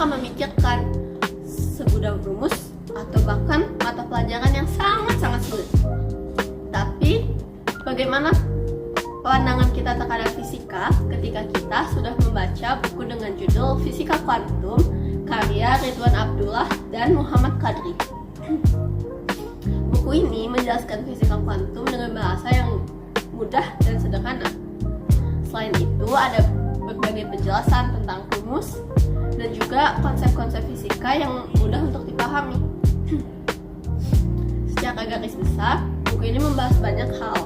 akan memikirkan segudang rumus atau bahkan mata pelajaran yang sangat-sangat sulit. Tapi bagaimana pandangan kita terhadap fisika ketika kita sudah membaca buku dengan judul Fisika Kuantum karya Ridwan Abdullah dan Muhammad Qadri. Buku ini menjelaskan fisika kuantum dengan bahasa yang mudah dan sederhana. Selain itu, ada berbagai penjelasan tentang rumus dan juga konsep-konsep fisika yang mudah untuk dipahami. Secara garis besar, buku ini membahas banyak hal.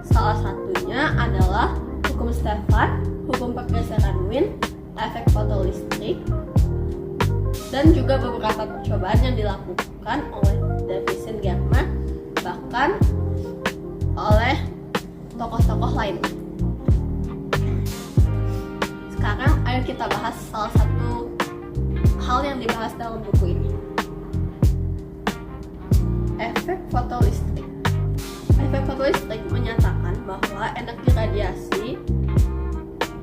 Salah satunya adalah hukum Stefan, hukum pergeseran Wien, efek fotolistrik, dan juga beberapa percobaan yang dilakukan oleh Davison Germer, bahkan oleh tokoh-tokoh lain. Sekarang ayo kita bahas salah satu hal yang dibahas dalam buku ini. Efek fotolistrik. Efek fotolistrik menyatakan bahwa energi radiasi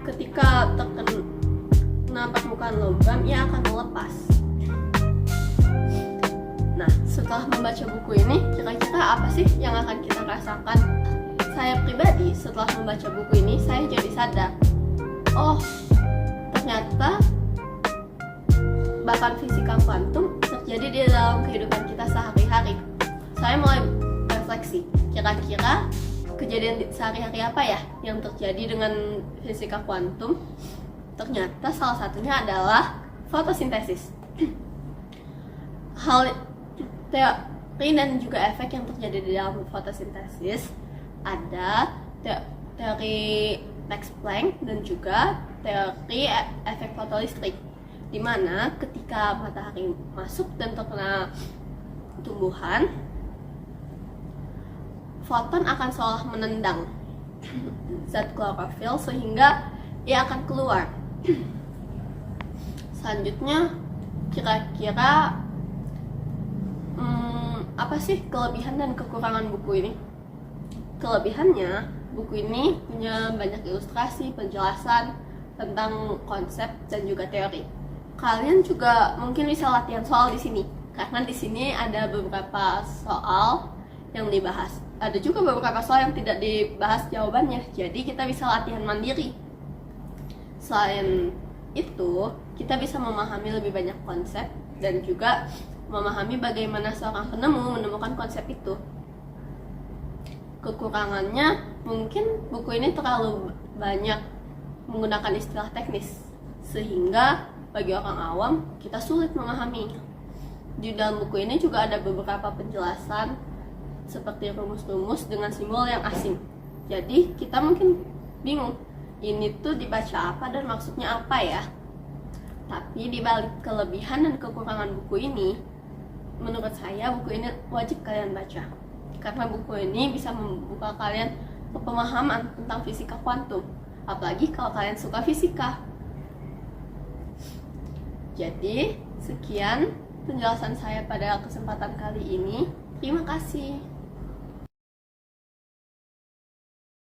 ketika terkena permukaan logam ia akan melepas. Nah, setelah membaca buku ini, kira-kira apa sih yang akan kita rasakan? Saya pribadi setelah membaca buku ini, saya jadi sadar, oh, ternyata bahkan fisika kuantum terjadi di dalam kehidupan kita sehari-hari. Saya mulai refleksi, kira-kira kejadian sehari-hari apa ya yang terjadi dengan fisika kuantum? Ternyata salah satunya adalah fotosintesis. Hal teori dan juga efek yang terjadi di dalam fotosintesis ada teori Max Planck dan juga teori efek fotolistrik, di mana ketika matahari masuk dan terkena tumbuhan, foton akan seolah menendang zat klorofil sehingga ia akan keluar. Selanjutnya, kira-kira apa sih kelebihan dan kekurangan buku ini? Kelebihannya, buku ini punya banyak ilustrasi, penjelasan tentang konsep dan juga teori. Kalian juga mungkin bisa latihan soal di sini, karena di sini ada beberapa soal yang dibahas. Ada juga beberapa soal yang tidak dibahas jawabannya, jadi kita bisa latihan mandiri. Selain itu, kita bisa memahami lebih banyak konsep dan juga memahami bagaimana seorang penemu menemukan konsep itu. Kekurangannya, mungkin buku ini terlalu banyak menggunakan istilah teknis, sehingga bagi orang awam kita sulit memahaminya. Di dalam buku ini juga ada beberapa penjelasan seperti rumus-rumus dengan simbol yang asing. Jadi kita mungkin bingung, ini tuh dibaca apa dan maksudnya apa ya? Tapi dibalik kelebihan dan kekurangan buku ini, menurut saya buku ini wajib kalian baca, karena buku ini bisa membuka kalian pemahaman tentang fisika kuantum, apalagi kalau kalian suka fisika. Jadi sekian penjelasan saya pada kesempatan kali ini. Terima kasih.